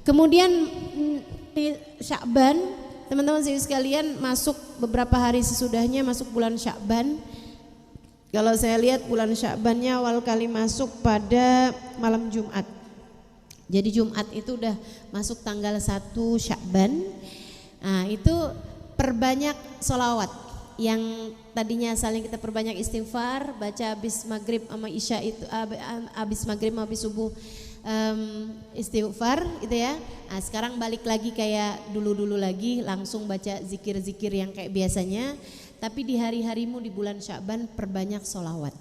Kemudian di Sya'ban, teman-teman sekalian, masuk beberapa hari sesudahnya masuk bulan Sya'ban. Kalau saya lihat bulan Sya'bannya awal kali masuk pada malam Jumat. Jadi Jumat itu udah masuk tanggal 1 Sya'ban. Nah, itu perbanyak sholawat. Yang tadinya saling kita perbanyak istighfar, baca habis maghrib sama isya itu, habis maghrib sama habis subuh istighfar gitu ya. Nah, sekarang balik lagi kayak dulu-dulu lagi, langsung baca zikir-zikir yang kayak biasanya. Tapi di hari-harimu di bulan Sya'ban perbanyak sholawat.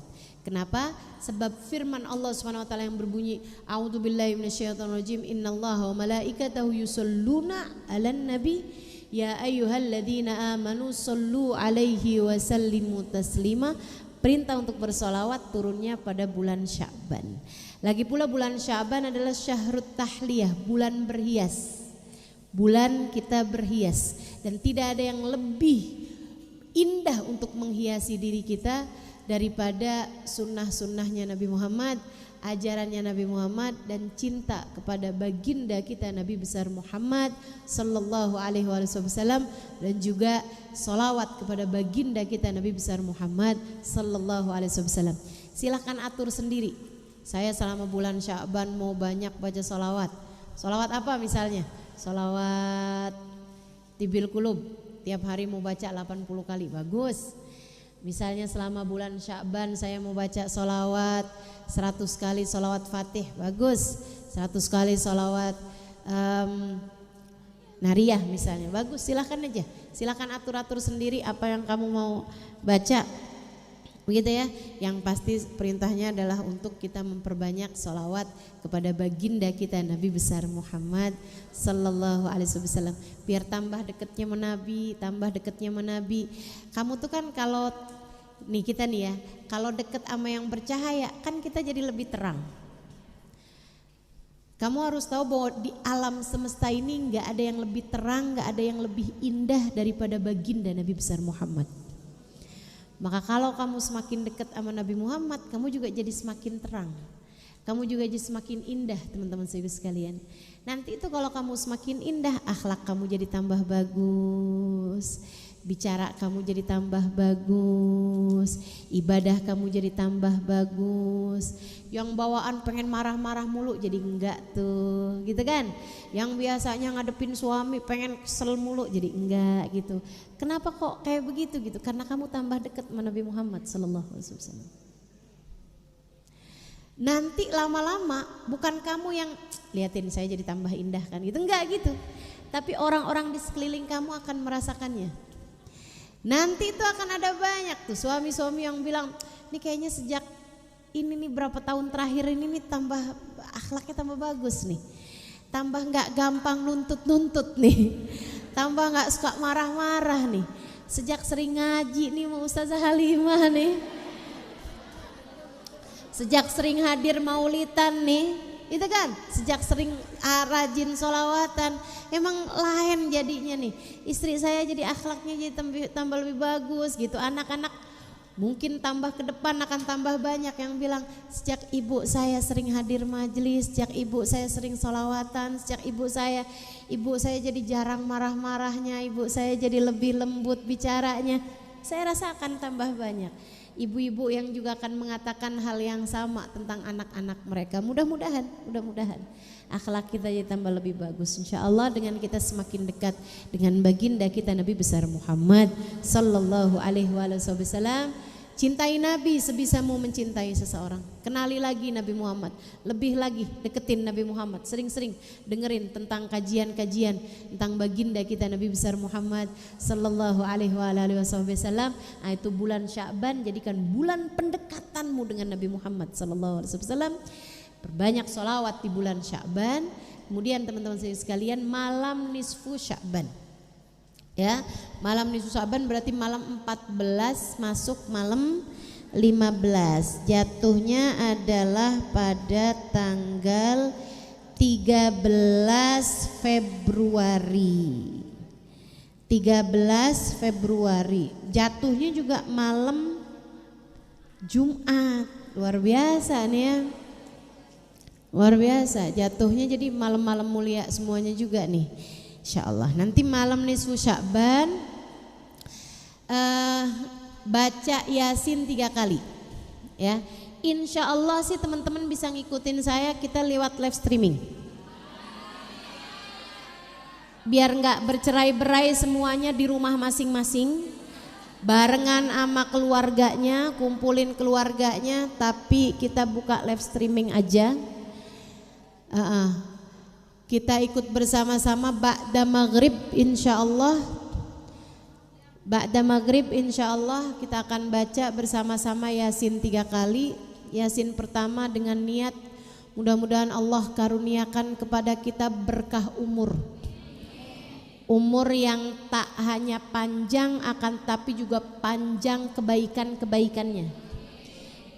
Kenapa? Sebab firman Allah SWT yang berbunyi, A'udzubillahi minasyaitonirrajim, innallaha wa malaikatahu yusholluna 'alan nabi ya ayyuhalladzina amanu shollu 'alaihi wa sallimu taslima. Perintah untuk bersolawat turunnya pada bulan Sya'ban. Lagi pula bulan Sya'ban adalah syahrut tahliyah, bulan berhias. Bulan kita berhias, dan tidak ada yang lebih indah untuk menghiasi diri kita daripada sunnah-sunnahnya Nabi Muhammad, ajarannya Nabi Muhammad, dan cinta kepada baginda kita Nabi besar Muhammad sallallahu alaihi wasallam, dan juga solawat kepada baginda kita Nabi besar Muhammad sallallahu alaihi wasallam. Silahkan atur sendiri. Saya selama bulan Sya'ban mau banyak baca solawat. Solawat apa misalnya? Solawat Tibil Qulub, tiap hari mau baca 80 kali, bagus. Misalnya selama bulan Sya'ban saya mau baca solawat 100 kali solawat Fatih, bagus. 100 kali solawat Nariyah misalnya, bagus. Silahkan aja, silahkan atur-atur sendiri apa yang kamu mau baca, begitu ya. Yang pasti perintahnya adalah untuk kita memperbanyak solawat kepada baginda kita Nabi besar Muhammad sallallahu alaihi wasallam, biar tambah dekatnya menabi, tambah dekatnya menabi. Kamu tuh kan kalau nih kita nih ya, kalau deket sama yang bercahaya kan kita jadi lebih terang. Kamu harus tahu bahwa di alam semesta ini nggak ada yang lebih terang, nggak ada yang lebih indah daripada baginda Nabi besar Muhammad. Maka kalau kamu semakin dekat sama Nabi Muhammad, kamu juga jadi semakin terang. Kamu juga jadi semakin indah, teman-teman sekalian. Nanti itu kalau kamu semakin indah, akhlak kamu jadi tambah bagus, bicara kamu jadi tambah bagus, ibadah kamu jadi tambah bagus. Yang bawaan pengen marah-marah mulu jadi enggak tuh, gitu kan? Yang biasanya ngadepin suami pengen kesel mulu jadi enggak gitu. Kenapa kok kayak begitu gitu? Karena kamu tambah dekat sama Nabi Muhammad sallallahu alaihi wasallam. Nanti lama-lama bukan kamu yang liatin saya jadi tambah indah kan gitu, enggak gitu. Tapi orang-orang di sekeliling kamu akan merasakannya. Nanti itu akan ada banyak tuh suami-suami yang bilang, ini kayaknya sejak ini nih berapa tahun terakhir ini nih tambah akhlaknya tambah bagus nih, tambah nggak gampang nuntut-nuntut nih, tambah nggak suka marah-marah nih, sejak sering ngaji nih sama Ustazah Halimah nih, sejak sering hadir maulidan nih, itu kan, sejak sering rajin sholawatan, emang lain jadinya nih. Istri saya jadi akhlaknya jadi tambah lebih bagus gitu. Anak-anak mungkin tambah ke depan akan tambah banyak yang bilang, sejak ibu saya sering hadir majelis, sejak ibu saya sering sholawatan, sejak ibu saya jadi jarang marah-marahnya, ibu saya jadi lebih lembut bicaranya. Saya rasa akan tambah banyak ibu-ibu yang juga akan mengatakan hal yang sama tentang anak-anak mereka. Mudah-mudahan akhlak kita jadi tambah lebih bagus, insya Allah, dengan kita semakin dekat dengan baginda kita Nabi besar Muhammad sallallahu alaihi wasallam. Cintai Nabi sebisamu mencintai seseorang. Kenali lagi Nabi Muhammad, lebih lagi deketin Nabi Muhammad, sering-sering dengerin tentang kajian-kajian tentang baginda kita Nabi besar Muhammad sallallahu alaihi wasallam. Nah, itu bulan Sya'ban jadikan bulan pendekatanmu dengan Nabi Muhammad sallallahu alaihi wasallam. Perbanyak sholawat di bulan Sya'ban. Kemudian teman-teman sekalian, malam nisfu Sya'ban. Ya, malam nisfu Sya'ban berarti malam 14 masuk malam 15. Jatuhnya adalah pada tanggal 13 Februari. 13 Februari. Jatuhnya juga malam Jumat. Luar biasa nih ya. Luar biasa, jatuhnya jadi malam-malam mulia semuanya juga nih. Insya Allah nanti malam nisfu Sya'ban baca Yasin 3 kali ya. Insya Allah sih teman-teman bisa ngikutin saya, kita lewat live streaming. Biar nggak bercerai-berai semuanya di rumah masing-masing, barengan sama keluarganya, kumpulin keluarganya, tapi kita buka live streaming aja. Kita ikut bersama-sama ba'da maghrib insyaallah. Ba'da maghrib insyaallah kita akan baca bersama-sama Yasin 3 kali. Yasin pertama dengan niat mudah-mudahan Allah karuniakan kepada kita berkah umur. Umur yang tak hanya panjang akan tapi juga panjang kebaikan-kebaikannya.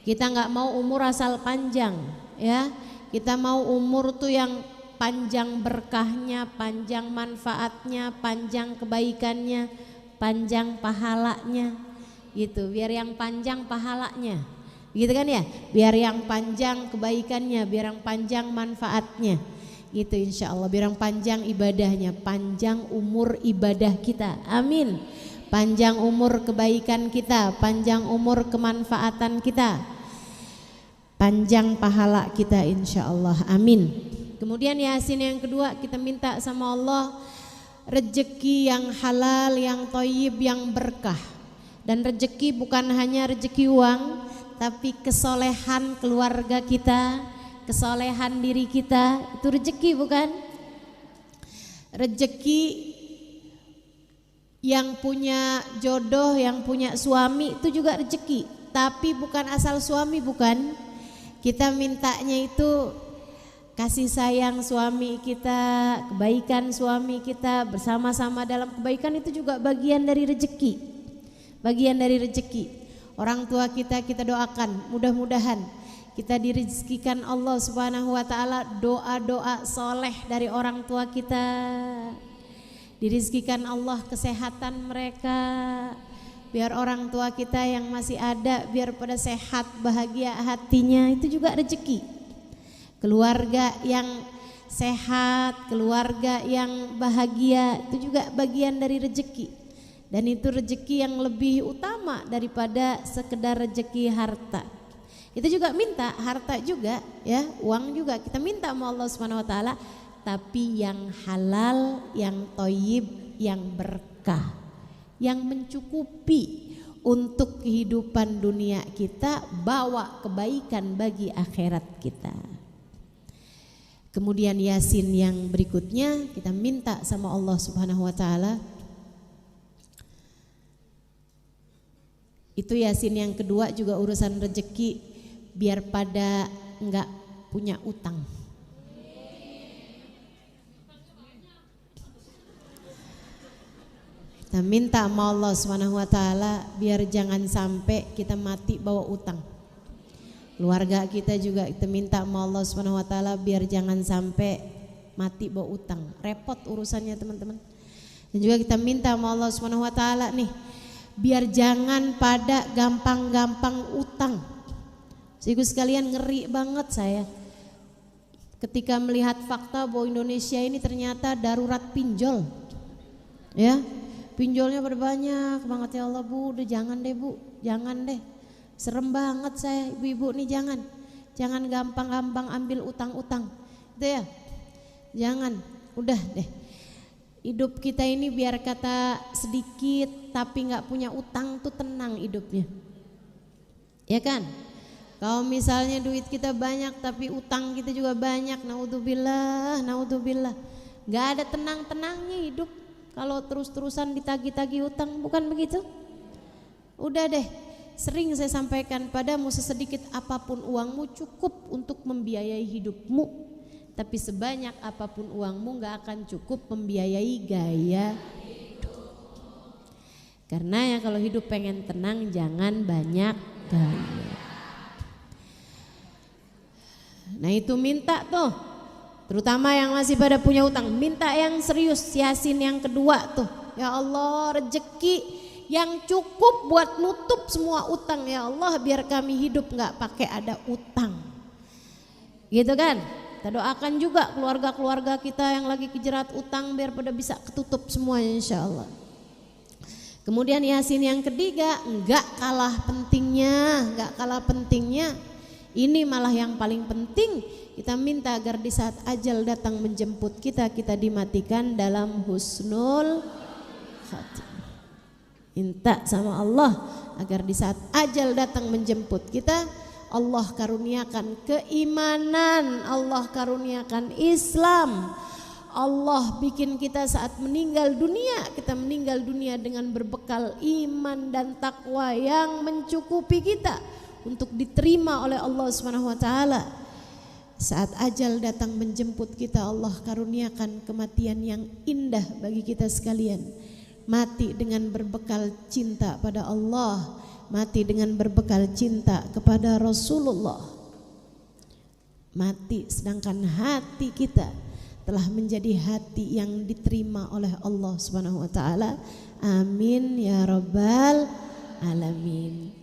Kita nggak mau umur asal panjang ya. Kita mau umur tuh yang panjang berkahnya, panjang manfaatnya, panjang kebaikannya, panjang pahalanya gitu. Biar yang panjang pahalanya gitu kan ya. Biar yang panjang kebaikannya, biar yang panjang manfaatnya gitu insya Allah. Biar yang panjang ibadahnya, panjang umur ibadah kita, amin. Panjang umur kebaikan kita, panjang umur kemanfaatan kita, panjang pahala kita insya Allah, amin. Kemudian Yasin yang kedua kita minta sama Allah rezeki yang halal, yang thayyib, yang berkah. Dan rezeki bukan hanya rezeki uang, tapi kesolehan keluarga kita, kesolehan diri kita, itu rezeki bukan? Rezeki yang punya jodoh, yang punya suami itu juga rezeki, tapi bukan asal suami, bukan. Kita mintanya itu kasih sayang suami kita, kebaikan suami kita, bersama-sama dalam kebaikan, itu juga bagian dari rezeki. Bagian dari rezeki. Orang tua kita doakan, mudah-mudahan kita direzekikan Allah Subhanahu wa taala doa-doa soleh dari orang tua kita. Direzekikan Allah kesehatan mereka. Biar orang tua kita yang masih ada biar pada sehat, bahagia hatinya, itu juga rezeki. Keluarga yang sehat, keluarga yang bahagia, itu juga bagian dari rezeki. Dan itu rezeki yang lebih utama daripada sekedar rezeki harta. Itu juga minta harta juga ya, uang juga kita minta sama Allah Subhanahu wa taala, tapi yang halal, yang thayyib, yang berkah, yang mencukupi untuk kehidupan dunia kita, bawa kebaikan bagi akhirat kita. Kemudian Yasin yang berikutnya kita minta sama Allah Subhanahu wa taala. Itu Yasin yang kedua juga urusan rezeki, biar pada enggak punya utang. Kita minta sama Allah Subhanahu wa taala biar jangan sampai kita mati bawa utang. Keluarga kita juga kita minta sama Allah Subhanahu wa taala biar jangan sampai mati bawa utang. Repot urusannya teman-teman. Dan juga kita minta sama Allah Subhanahu wa taala nih, biar jangan pada gampang-gampang utang. Ibu sekalian, ngeri banget saya ketika melihat fakta bahwa Indonesia ini ternyata darurat pinjol. Ya. Pinjolnya berbanyak banget ya Allah Bu, udah jangan deh Bu, jangan deh. Serem banget saya ibu-ibu nih, jangan gampang-gampang ambil utang-utang. Itu ya, jangan, udah deh. Hidup kita ini biar kata sedikit tapi nggak punya utang tuh tenang hidupnya. Ya kan? Kalau misalnya duit kita banyak tapi utang kita juga banyak, naudzubillah, nggak ada tenang-tenangnya hidup. Kalau terus-terusan ditagih-tagih utang, bukan begitu? Udah deh, sering saya sampaikan padamu, sesedikit apapun uangmu cukup untuk membiayai hidupmu, tapi sebanyak apapun uangmu gak akan cukup membiayai gaya hidup. Karena ya kalau hidup pengen tenang jangan banyak gaya. Nah itu minta tuh, terutama yang masih pada punya utang, minta yang serius. Yasin yang kedua tuh, ya Allah rezeki yang cukup buat nutup semua utang ya Allah, biar kami hidup nggak pakai ada utang, gitu kan? Kita doakan juga keluarga-keluarga kita yang lagi kejerat utang biar pada bisa ketutup semuanya insya Allah. Kemudian Yasin yang ketiga, enggak kalah pentingnya. Ini malah yang paling penting, kita minta agar di saat ajal datang menjemput kita dimatikan dalam husnul khatimah. Minta sama Allah agar di saat ajal datang menjemput kita, Allah karuniakan keimanan, Allah karuniakan Islam, Allah bikin kita saat meninggal dunia, kita meninggal dunia dengan berbekal iman dan takwa yang mencukupi kita untuk diterima oleh Allah Subhanahu wa taala. Saat ajal datang menjemput kita, Allah karuniakan kematian yang indah bagi kita sekalian. Mati dengan berbekal cinta pada Allah, mati dengan berbekal cinta kepada Rasulullah. Mati sedangkan hati kita telah menjadi hati yang diterima oleh Allah Subhanahu wa taala. Amin ya rabbal alamin.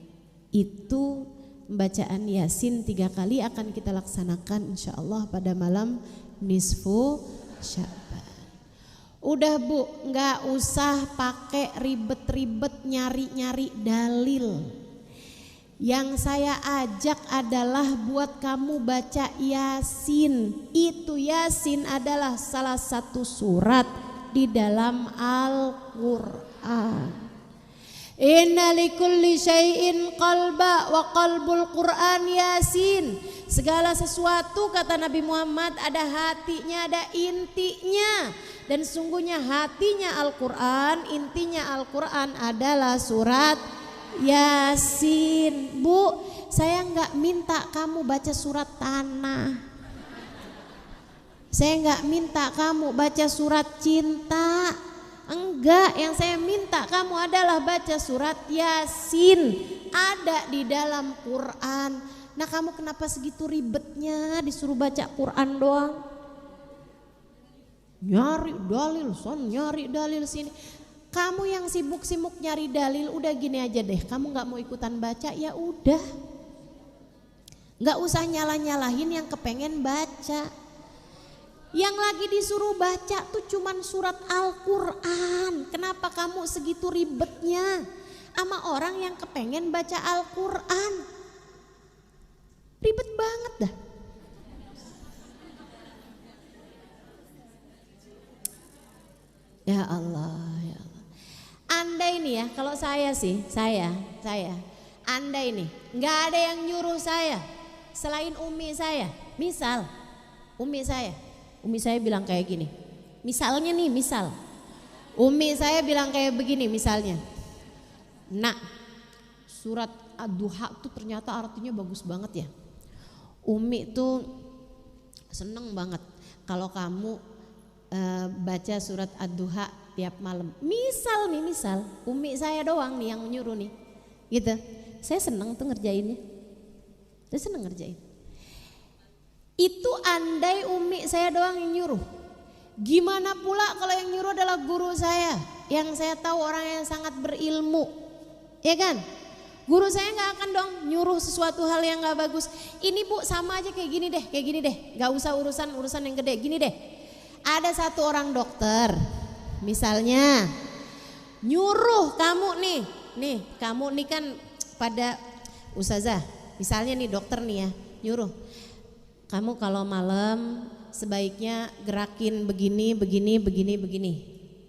Itu bacaan Yasin 3 kali akan kita laksanakan insyaallah pada malam nisfu Sya'ban. Udah Bu, nggak usah pakai ribet-ribet nyari-nyari dalil. Yang saya ajak adalah buat kamu baca Yasin. Itu Yasin adalah salah satu surat di dalam Al-Quran. Inna likulli syai'in qalba wa qalbul Quran Yasin. Segala sesuatu kata Nabi Muhammad ada hatinya, ada intinya. Dan sungguhnya hatinya Al-Quran, intinya Al-Quran adalah surat Yasin. Bu, saya enggak minta kamu baca surat tanah. Saya enggak minta kamu baca surat cinta. Enggak, yang saya minta kamu adalah baca surat Yasin. Ada di dalam Quran. Nah, kamu kenapa segitu ribetnya disuruh baca Quran doang? Nyari dalil sini. Kamu yang sibuk-sibuk nyari dalil, udah gini aja deh. Kamu gak mau ikutan baca, ya udah. Gak usah nyalah-nyalahin yang kepengen baca. Yang lagi disuruh baca tuh cuman surat Al-Quran. Kenapa kamu segitu ribetnya sama orang yang kepengen baca Al-Quran? Ribet banget dah. Ya Allah, ya Allah. Andai nih ya, kalau saya sih, saya andai nih, nggak ada yang nyuruh saya selain umi saya. Misal, umi saya bilang kayak gini. Misalnya nih, umi saya bilang kayak begini misalnya. Nak, surat Ad-Duha tuh ternyata artinya bagus banget ya. Umi tuh seneng banget kalau kamu baca surat Ad-Duha tiap malam. Misal, umi saya doang nih yang nyuruh nih. Gitu. Saya seneng tuh ngerjainnya. Itu andai umi saya doang yang nyuruh. Gimana pula kalau yang nyuruh adalah guru saya, yang saya tahu orang yang sangat berilmu. Ya kan? Guru saya gak akan dong nyuruh sesuatu hal yang gak bagus. Ini Bu sama aja kayak gini deh. Gak usah urusan yang gede, gini deh. Ada satu orang dokter misalnya nyuruh kamu nih kamu nih kan pada ustazah, misalnya nih dokter nih ya nyuruh kamu kalau malam sebaiknya gerakin begini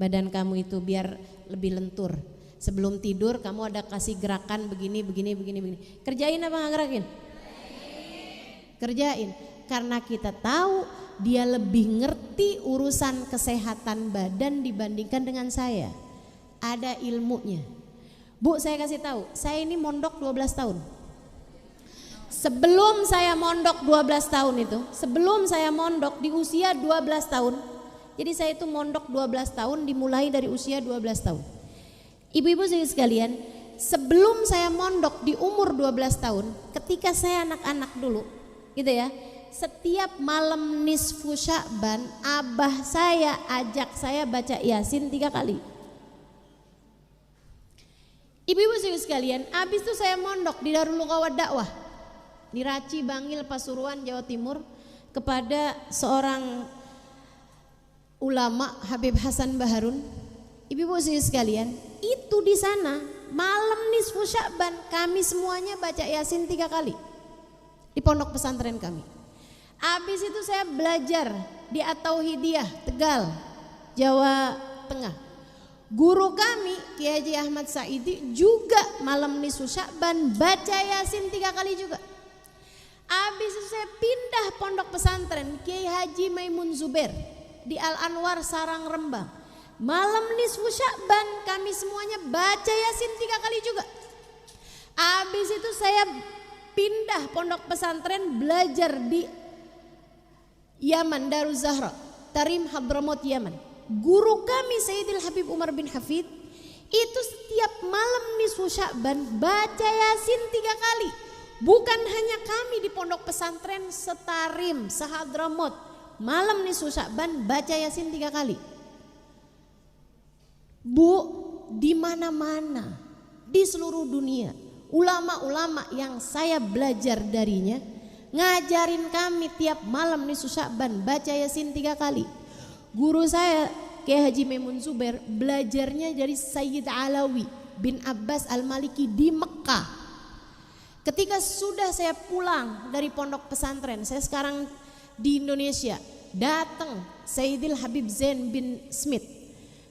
badan kamu itu biar lebih lentur. Sebelum tidur kamu ada kasih gerakan begini. Kerjain apa gak gerakin? Kerjain. Karena kita tahu dia lebih ngerti urusan kesehatan badan dibandingkan dengan saya. Ada ilmunya. Bu, saya kasih tahu, saya ini mondok 12 tahun. Sebelum saya mondok 12 tahun itu, sebelum saya mondok di usia 12 tahun. Jadi saya itu mondok 12 tahun dimulai dari usia 12 tahun. Ibu-ibu sekalian, sebelum saya mondok di umur 12 tahun, ketika saya anak-anak dulu, gitu ya. Setiap malam nisfu Sya'ban, abah saya ajak saya baca Yasin 3 kali. Ibu-ibu sekalian, abis itu saya mondok di Darul Lughah Dakwah di Raci, Bangil, Pasuruan, Jawa Timur. kepada seorang ulama Habib Hasan Baharun. Ibu-ibu sekalian, itu di sana malam nisfu Sya'ban kami semuanya baca Yasin 3 kali di pondok pesantren kami. Habis itu saya belajar di At-Tauhidiyah Tegal, Jawa Tengah. Guru kami Kiai Haji Ahmad Saidi juga malam nisfu Sya'ban baca Yasin 3 kali juga. Habis itu saya pindah pondok pesantren Kiai Haji Maimun Zubair di Al-Anwar Sarang Rembang. Malam nisfu Sya'ban kami semuanya baca Yasin 3 kali juga. Habis itu saya pindah pondok pesantren belajar di Yaman, Daruz Zahra, Tarim Hadramaut Yaman. Guru kami Sayyidil Habib Umar bin Hafid itu setiap malam nisfu Sya'ban baca Yasin 3 kali. Bukan hanya kami di pondok pesantren Setarim, Sahadramot, malam nisfu Sya'ban baca Yasin 3 kali. Bu, di mana-mana di seluruh dunia ulama-ulama yang saya belajar darinya ngajarin kami tiap malam nisfu Sya'ban baca Yasin 3 kali. Guru saya Kiai Haji Maimun Zubair belajarnya dari Sayyid Alawi bin Abbas Al-Maliki di Mekah. Ketika sudah saya pulang dari pondok pesantren, saya sekarang di Indonesia, datang Sayyidil Habib Zain bin Smith.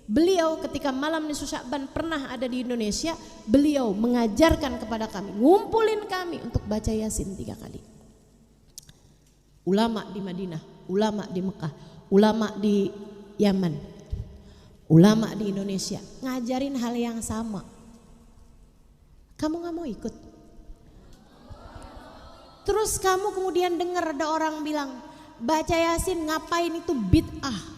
Beliau ketika malam nisfu Sya'ban pernah ada di Indonesia, beliau mengajarkan kepada kami, ngumpulin kami untuk baca Yasin 3 kali. Ulama di Madinah, ulama di Mekah, ulama di Yaman, ulama di Indonesia ngajarin hal yang sama. Kamu gak mau ikut? Terus kamu kemudian dengar ada orang bilang baca Yasin ngapain, itu bid'ah.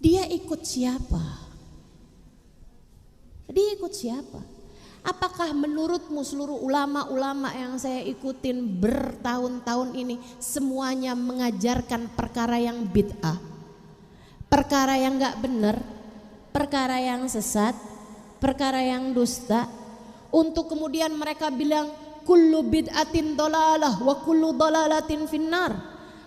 Dia ikut siapa? Dia ikut siapa? Apakah menurutmu seluruh ulama-ulama yang saya ikutin bertahun-tahun ini semuanya mengajarkan perkara yang bid'ah? Perkara yang gak benar, perkara yang sesat, perkara yang dusta, untuk kemudian mereka bilang kullu bid'atin dolalah wa kullu dolalatin finnar.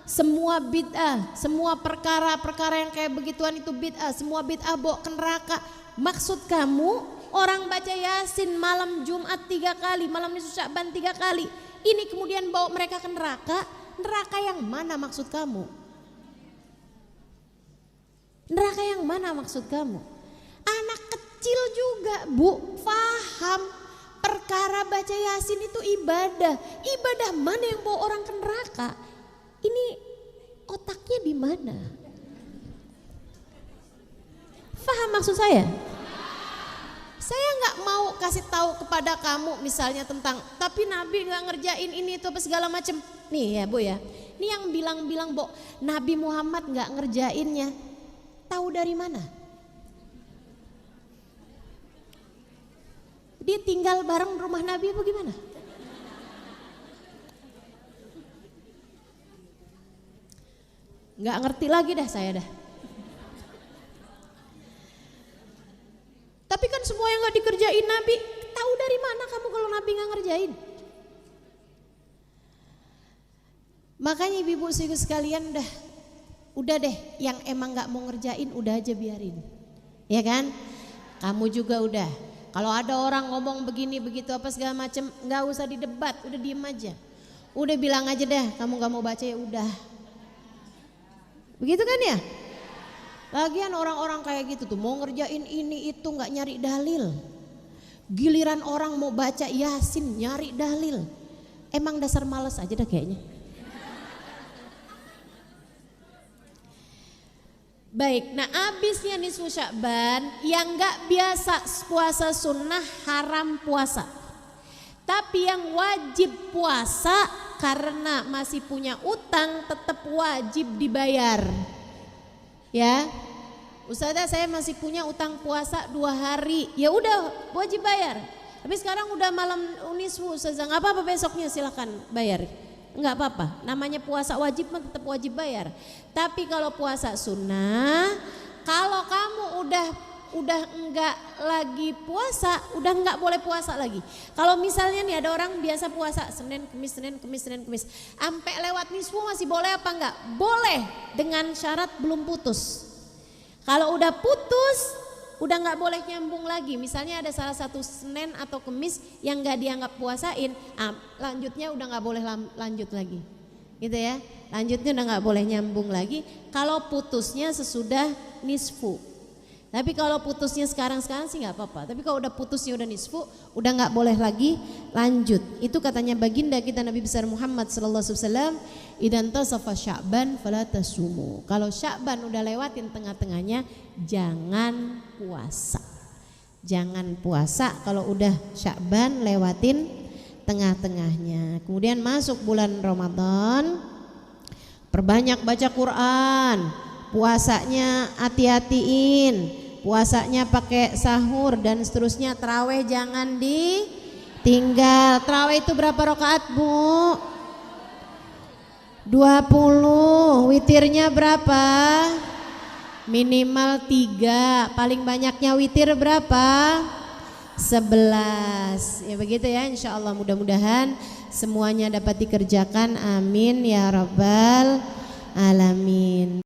Semua bid'ah, semua perkara-perkara yang kayak begituan itu bid'ah, semua bid'ah bawa ke neraka. Maksud kamu orang baca Yasin malam Jumat 3 kali, malam nisfu Sya'ban 3 kali, ini kemudian bawa mereka ke neraka? Neraka yang mana maksud kamu? Neraka yang mana maksud kamu? Anak kecil juga Bu, paham perkara baca Yasin itu ibadah. Ibadah mana yang bawa orang ke neraka? Ini otaknya di mana? Faham maksud saya? Saya nggak mau kasih tahu kepada kamu misalnya tentang tapi Nabi nggak ngerjain ini itu apa segala macam. Nih ya Bu ya, ini yang bilang-bilang Bu Nabi Muhammad nggak ngerjainnya, tahu dari mana? Dia tinggal bareng rumah Nabi apa gimana? Nggak ngerti lagi dah saya dah. Tapi kan semua yang nggak dikerjain Nabi, tahu dari mana kamu kalau Nabi nggak ngerjain? Makanya ibu-ibu sekalian udah deh, yang emang nggak mau ngerjain udah aja biarin, ya kan? Kamu juga udah. Kalau ada orang ngomong begini begitu apa segala macem, nggak usah didebat, udah diem aja. Udah bilang aja deh, kamu nggak mau baca ya udah. Begitu kan ya? Lagian orang-orang kayak gitu tuh mau ngerjain ini itu nggak nyari dalil. Giliran orang mau baca Yasin nyari dalil. Emang dasar males aja dah kayaknya. Baik, nah abisnya nisfu Sya'ban yang nggak biasa puasa sunnah haram puasa. Tapi yang wajib puasa karena masih punya utang tetap wajib dibayar. Ya, Ustazah saya masih punya utang puasa 2 hari, ya udah wajib bayar. Tapi sekarang udah malam nisfu Ustazah, nggak apa-apa besoknya silakan bayar. Nggak apa-apa, namanya puasa wajib mah tetap wajib bayar. Tapi kalau puasa sunnah, kalau kamu udah udah enggak lagi puasa, udah enggak boleh puasa lagi. Kalau misalnya nih ada orang biasa puasa Senin, Kemis, Senin, Kemis, Senin, Kemis, sampai lewat nisfu masih boleh apa enggak? Boleh, dengan syarat belum putus. Kalau udah putus, udah nggak boleh nyambung lagi. Misalnya ada salah satu Senin atau Kemis yang nggak dianggap puasain, lanjutnya udah nggak boleh lanjut lagi, gitu ya. Lanjutnya udah nggak boleh nyambung lagi. Kalau putusnya sesudah nisfu. Tapi kalau putusnya sekarang sih nggak apa-apa. Tapi kalau udah putusnya udah nisfu, udah nggak boleh lagi lanjut. Itu katanya baginda kita Nabi besar Muhammad sallallahu alaihi wasallam, idan tasafa Sya'ban fala tasumu. Kalau Sya'ban udah lewatin tengah-tengahnya, jangan puasa. Jangan puasa kalau udah Sya'ban lewatin tengah-tengahnya. Kemudian masuk bulan Ramadan, perbanyak baca Quran. Puasanya hati-hatiin, puasanya pakai sahur dan seterusnya. Taraweh jangan ditinggal. Taraweh itu berapa rakaat, Bu? 20. Witirnya berapa? Minimal 3. Paling banyaknya witir berapa? 11. Ya begitu ya, insya Allah. Mudah-mudahan semuanya dapat dikerjakan. Amin ya rabbal alamin.